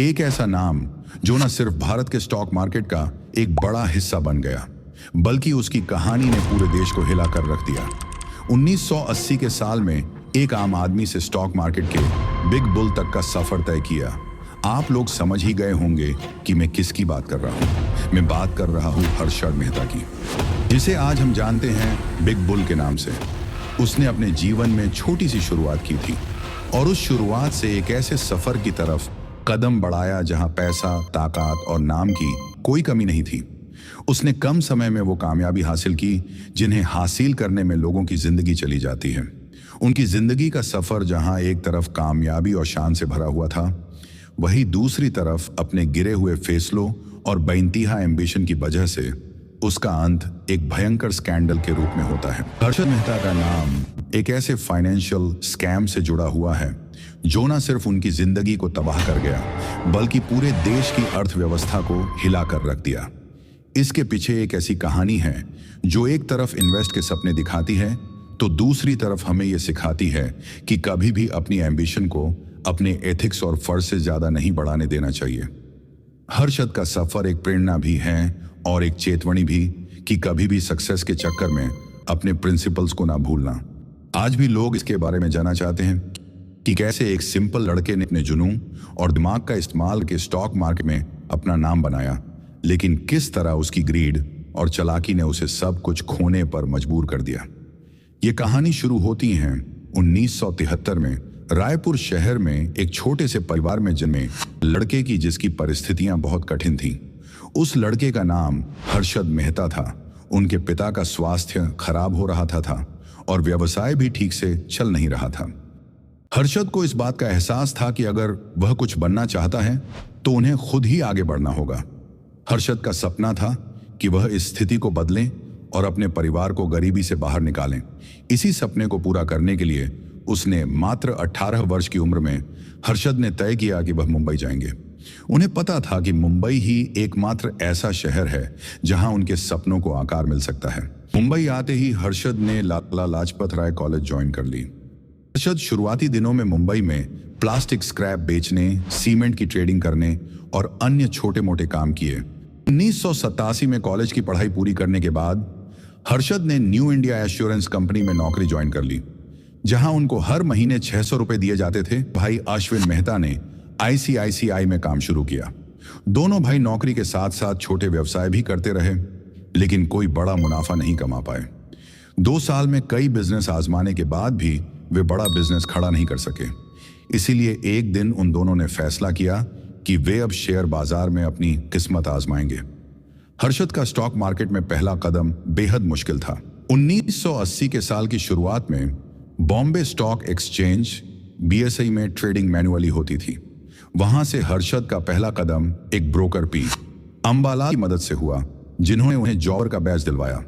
एक ऐसा नाम जो न सिर्फ भारत के स्टॉक मार्केट का एक बड़ा हिस्सा बन गया, बल्कि उसकी कहानी ने पूरे देश को हिला कर रख दिया। 1980 के साल में एक आम आदमी से स्टॉक मार्केट के बिग बुल तक का सफर तय किया। आप लोग समझ ही गए होंगे कि मैं किसकी बात कर रहा हूं। मैं बात कर रहा हूं हर्षद मेहता की, जिसे आज हम जानते हैं बिग बुल के नाम से। उसने अपने जीवन में छोटी सी शुरुआत की थी और उस शुरुआत से एक ऐसे सफर की तरफ कदम बढ़ाया जहां पैसा, ताकत और नाम की कोई कमी नहीं थी। उसने कम समय में वो कामयाबी हासिल की जिन्हें हासिल करने में लोगों की जिंदगी चली जाती है। उनकी जिंदगी का सफर जहां एक तरफ कामयाबी और शान से भरा हुआ था, वहीं दूसरी तरफ अपने गिरे हुए फैसलों और बेइंतहा एम्बिशन की वजह से उसका अंत एक भयंकर स्कैंडल के रूप में होता है। हर्षद मेहता का नाम एक ऐसे फाइनेंशियल स्कैम से जुड़ा हुआ है जो न सिर्फ उनकी जिंदगी को तबाह कर गया, बल्कि पूरे देश की अर्थव्यवस्था को हिला कर रख दिया। इसके पीछे एक ऐसी कहानी है जो एक तरफ इन्वेस्ट के सपने दिखाती है, तो दूसरी तरफ हमें यह सिखाती है कि कभी भी अपनी एम्बिशन को अपने एथिक्स और फर्ज से ज्यादा नहीं बढ़ाने देना चाहिए। हर्षद का सफर एक प्रेरणा भी है और एक चेतावनी भी कि कभी भी सक्सेस के चक्कर में अपने प्रिंसिपल्स को ना भूलना। आज भी लोग इसके बारे में जानना चाहते हैं कि कैसे एक सिंपल लड़के ने अपने जुनून और दिमाग का इस्तेमाल के स्टॉक मार्केट में अपना नाम बनाया, लेकिन किस तरह उसकी ग्रीड और चालाकी ने उसे सब कुछ खोने पर मजबूर कर दिया। ये कहानी शुरू होती है 1973 में रायपुर शहर में एक छोटे से परिवार में जन्मे लड़के की, जिसकी परिस्थितियां बहुत कठिन थीं। उस लड़के का नाम हर्षद मेहता था। उनके पिता का स्वास्थ्य खराब हो रहा था और व्यवसाय भी ठीक से चल नहीं रहा था। हर्षद को इस बात का एहसास था कि अगर वह कुछ बनना चाहता है तो उन्हें खुद ही आगे बढ़ना होगा। हर्षद का सपना था कि वह इस स्थिति को बदलें और अपने परिवार को गरीबी से बाहर निकालें। इसी सपने को पूरा करने के लिए उसने मात्र 18 वर्ष की उम्र में हर्षद ने तय किया कि वह मुंबई जाएंगे। उन्हें पता था कि मुंबई ही एकमात्र ऐसा शहर है जहां उनके सपनों को आकार मिल सकता है। मुंबई आते ही हर्षद ने लाला लाजपत राय कॉलेज ज्वाइन कर ली। हर्षद शुरुआती दिनों में मुंबई में प्लास्टिक स्क्रैप बेचने, सीमेंट की ट्रेडिंग करने और अन्य छोटे मोटे काम किए। 1987 में कॉलेज की पढ़ाई पूरी करने के बाद हर्षद ने न्यू इंडिया एश्योरेंस कंपनी में नौकरी ज्वाइन कर ली, जहां उनको हर महीने 600 रुपए दिए जाते थे। भाई अश्विन मेहता ने ICICI में काम शुरू किया। दोनों भाई नौकरी के साथ साथ छोटे व्यवसाय भी करते रहे, लेकिन कोई बड़ा मुनाफा नहीं कमा पाए। 2 साल में कई बिजनेस आजमाने के बाद भी वे बड़ा बिजनेस खड़ा नहीं कर सके। इसीलिए एक दिन उन दोनों ने फैसला किया कि वे अब शेयर बाजार में अपनी किस्मत आजमाएंगे। हर्षद का स्टॉक मार्केट में पहला कदम बेहद मुश्किल था। 1980 के साल की शुरुआत में बॉम्बे स्टॉक एक्सचेंज BSE में ट्रेडिंग मैन्युअली होती थी। वहां से हर्षद का पहला कदम एक ब्रोकर पी अंबाला की मदद से हुआ, जिन्होंने उन्हें जॉबर का बैच दिलवाया।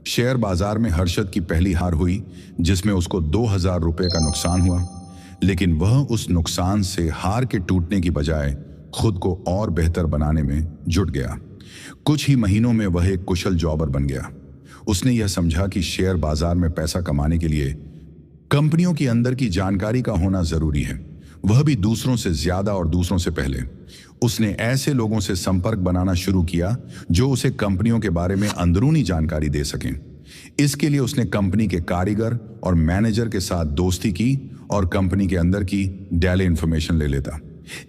शेयर बाजार में हर्षद की पहली हार हुई, जिसमें उसको 2000 रुपए का नुकसान हुआ, लेकिन वह उस नुकसान से हार के टूटने की बजाय खुद को और बेहतर बनाने में जुट गया। कुछ ही महीनों में वह एक कुशल जॉबर बन गया। उसने यह समझा कि शेयर बाजार में पैसा कमाने के लिए कंपनियों की अंदर की जानकारी का होना जरूरी है, वह भी दूसरों से ज्यादा और दूसरों से पहले। उसने ऐसे लोगों से संपर्क बनाना शुरू किया जो उसे कंपनियों के बारे में अंदरूनी जानकारी दे सकें। इसके लिए उसने कंपनी के कारीगर और मैनेजर के साथ दोस्ती की और कंपनी के अंदर की डेली इंफॉर्मेशन ले लेता।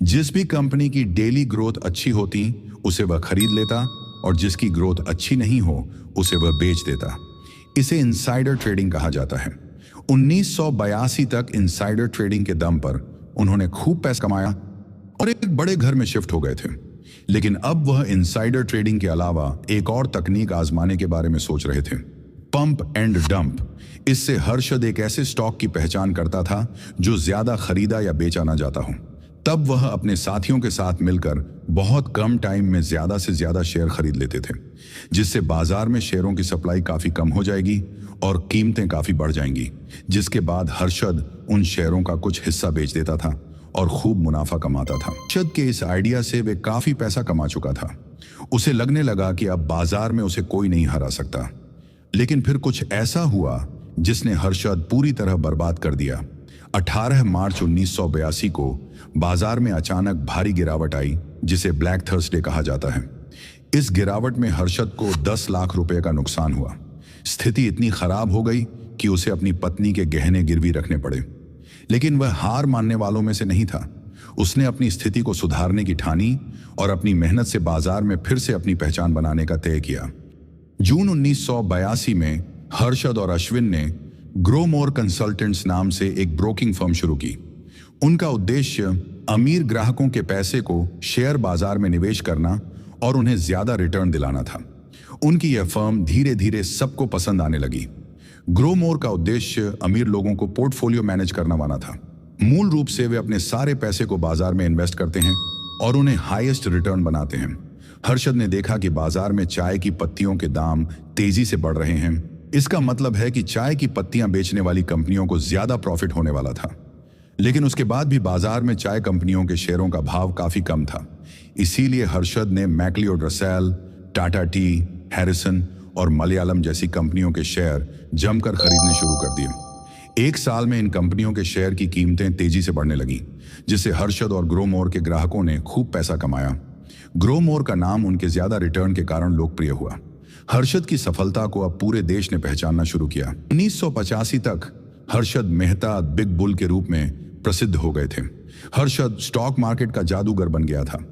जिस भी कंपनी की डेली ग्रोथ अच्छी होती उसे वह खरीद लेता और जिसकी ग्रोथ अच्छी नहीं हो उसे वह बेच देता। इसे इनसाइडर ट्रेडिंग कहा जाता है। 1982 तक इनसाइडर ट्रेडिंग के दम पर उन्होंने खूब पैसा कमाया और एक बड़े घर में शिफ्ट हो गए थे। लेकिन अब वह इनसाइडर ट्रेडिंग के अलावा एक और तकनीक आजमाने के बारे में सोच रहे थे, पंप एंड डंप। इससे हर्षद एक ऐसे स्टॉक की पहचान करता था जो ज्यादा खरीदा या बेचा ना जाता हो। तब वह अपने साथियों के साथ मिलकर बहुत कम टाइम में ज्यादा से ज्यादा शेयर खरीद लेते थे, जिससे बाजार में शेयरों की सप्लाई काफी कम हो जाएगी और कीमतें काफी बढ़ जाएंगी। जिसके बाद हर्षद उन शेयरों का कुछ हिस्सा बेच देता था और खूब मुनाफा कमाता था। हर्षद के इस आइडिया से वे काफी पैसा कमा चुका था। उसे लगने लगा कि अब बाजार में उसे कोई नहीं हरा सकता। लेकिन फिर कुछ ऐसा हुआ जिसने हर्षद पूरी तरह बर्बाद कर दिया। 18 मार्च 1982 को बाजार में अचानक भारी गिरावट आई, जिसे ब्लैक थर्सडे कहा जाता है। इस गिरावट में हर्षद को 10 लाख रुपए का नुकसान हुआ। स्थिति इतनी खराब हो गई कि उसे अपनी पत्नी के गहने गिरवी रखने पड़े। लेकिन वह हार मानने वालों में से नहीं था। उसने अपनी स्थिति को सुधारने की ठानी और अपनी मेहनत से बाजार में फिर से अपनी पहचान बनाने का तय किया। जून 1982 में हर्षद और अश्विन ने ग्रो मोर कंसल्टेंट्स नाम से एक ब्रोकिंग फर्म शुरू की। उनका उद्देश्य अमीर ग्राहकों के पैसे को शेयर बाजार में निवेश करना और उन्हें ज्यादा रिटर्न दिलाना था। उनकी यह फर्म धीरे धीरे सबको पसंद आने लगी। ग्रो मोर का उद्देश्य अमीर लोगों को पोर्टफोलियो मैनेज करना वाला था। मूल रूप से वे अपने सारे पैसे को बाजार में इन्वेस्ट करते हैं और उन्हें हाईएस्ट रिटर्न बनाते हैं। हर्षद ने देखा कि बाजार में चाय की पत्तियों के दाम तेजी से बढ़ रहे हैं। इसका मतलब है कि चाय की पत्तियां बेचने वाली कंपनियों को ज्यादा प्रॉफिट होने वाला था। लेकिन उसके बाद भी बाजार में चाय कंपनियों के शेयरों का भाव काफी कम था। इसीलिए हर्षद ने McLeod Russel, Tata tea, Harrison और मलयालम जैसी कंपनियों के शेयर जमकर खरीदने शुरू कर दिए। एक साल में इन कंपनियों के शेयर की कीमतें तेजी से बढ़ने लगी, जिससे हर्षद और ग्रो मोर के ग्राहकों ने खूब पैसा कमाया। ग्रो मोर का नाम उनके ज्यादा रिटर्न के कारण लोकप्रिय हुआ। हर्षद की सफलता को अब पूरे देश ने पहचानना शुरू किया। 1985 तक हर्षद मेहता बिग बुल के रूप में प्रसिद्ध हो गए थे। हर्षद स्टॉक मार्केट का जादूगर बन गया था।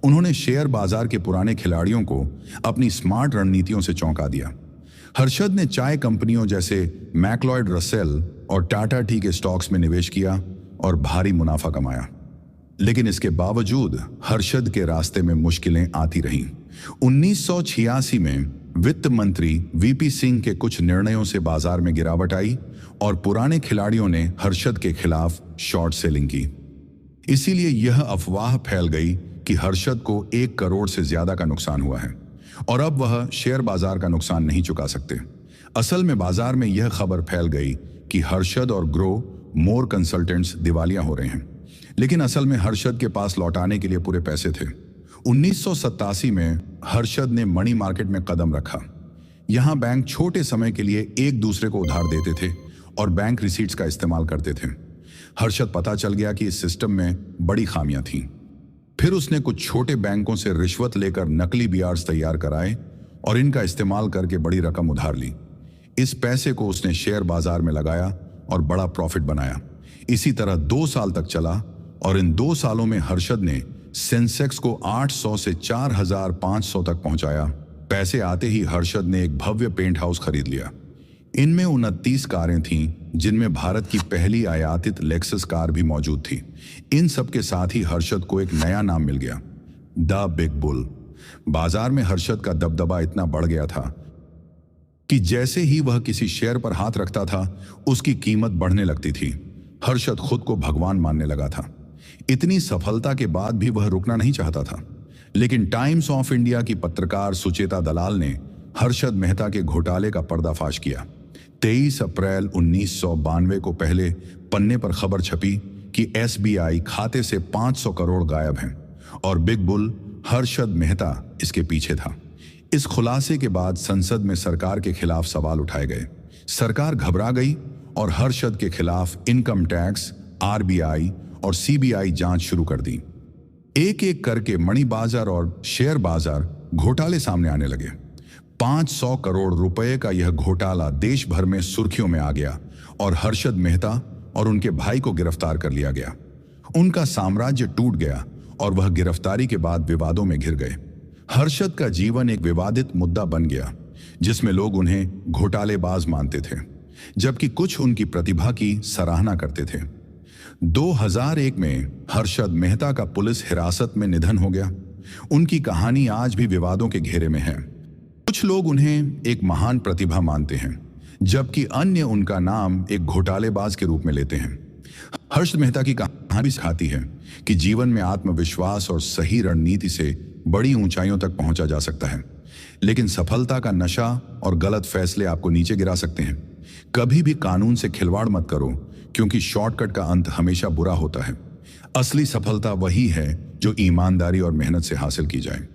उन्होंने शेयर बाजार के पुराने खिलाड़ियों को अपनी स्मार्ट रणनीतियों से चौंका दिया। हर्षद ने चाय कंपनियों जैसे मैक्लॉयड रसेल और टाटा टी के स्टॉक्स में निवेश किया और भारी मुनाफा कमाया। लेकिन इसके बावजूद हर्षद के रास्ते में मुश्किलें आती रहीं। 1986 में वित्त मंत्री वीपी सिंह के कुछ निर्णयों से बाजार में गिरावट आई और पुराने खिलाड़ियों ने हर्षद के खिलाफ शॉर्ट सेलिंग की। इसीलिए यह अफवाह फैल गई कि हर्षद को 1 करोड़ से ज्यादा का नुकसान हुआ है और अब वह शेयर बाजार का नुकसान नहीं चुका सकते। असल में बाजार में यह खबर फैल गई कि हर्षद और ग्रो मोर कंसल्टेंट्स दिवालिया हो रहे हैं। लेकिन असल में हर्षद के पास लौटाने के लिए पूरे पैसे थे। 1987 में हर्षद ने मनी मार्केट में कदम रखा। यहां बैंक छोटे समय के लिए एक दूसरे को उधार देते थे और बैंक रिसीट्स का इस्तेमाल करते थे। हर्षद पता चल गया कि इस सिस्टम में बड़ी खामियां थीं। फिर उसने कुछ छोटे बैंकों से रिश्वत लेकर नकली बीआरएस तैयार कराए और इनका इस्तेमाल करके बड़ी रकम उधार ली। इस पैसे को उसने शेयर बाजार में लगाया और बड़ा प्रॉफिट बनाया। इसी तरह 2 साल तक चला और इन 2 सालों में हर्षद ने सेंसेक्स को 800 से 4500 तक पहुंचाया। पैसे आते ही हर्षद ने एक भव्य पेंट हाउस खरीद लिया। इनमें 29 कारें थीं, जिनमें भारत की पहली आयातित लेक्सस कार भी मौजूद थी। इन सब के साथ ही हर्षद को एक नया नाम मिल गया, द बिग बुल। बाजार में हर्षद का दबदबा इतना बढ़ गया था कि जैसे ही वह किसी शेयर पर हाथ रखता था, उसकी कीमत बढ़ने लगती थी। हर्षद खुद को भगवान मानने लगा था। इतनी सफलता के बाद भी वह रुकना नहीं चाहता था। लेकिन टाइम्स ऑफ इंडिया की पत्रकार सुचेता दलाल ने हर्षद मेहता के घोटाले का पर्दाफाश किया। 23 अप्रैल 1992 को पहले पन्ने पर खबर छपी कि एसबीआई खाते से 500 करोड़ गायब हैं और बिग बुल हर्षद मेहता इसके पीछे था। इस खुलासे के बाद संसद में सरकार के खिलाफ सवाल उठाए गए। सरकार घबरा गई और हर्षद के खिलाफ इनकम टैक्स, आरबीआई और सीबीआई जांच शुरू कर दी। एक एक करके मनी बाजार और शेयर बाजार घोटाले सामने आने लगे। 500 करोड़ रुपए का यह घोटाला देश भर में सुर्खियों में आ गया और हर्षद मेहता और उनके भाई को गिरफ्तार कर लिया गया। उनका साम्राज्य टूट गया और वह गिरफ्तारी के बाद विवादों में घिर गए। हर्षद का जीवन एक विवादित मुद्दा बन गया, जिसमें लोग उन्हें घोटालेबाज मानते थे, जबकि कुछ उनकी प्रतिभा की सराहना करते थे। 2001 में हर्षद मेहता का पुलिस हिरासत में निधन हो गया। उनकी कहानी आज भी विवादों के घेरे में है। कुछ लोग उन्हें एक महान प्रतिभा मानते हैं, जबकि अन्य उनका नाम एक घोटालेबाज के रूप में लेते हैं। हर्षद मेहता की कहानी भी सिखाती है कि जीवन में आत्मविश्वास और सही रणनीति से बड़ी ऊंचाइयों तक पहुंचा जा सकता है, लेकिन सफलता का नशा और गलत फैसले आपको नीचे गिरा सकते हैं। कभी भी कानून से खिलवाड़ मत करो, क्योंकि शॉर्टकट का अंत हमेशा बुरा होता है। असली सफलता वही है जो ईमानदारी और मेहनत से हासिल की जाए।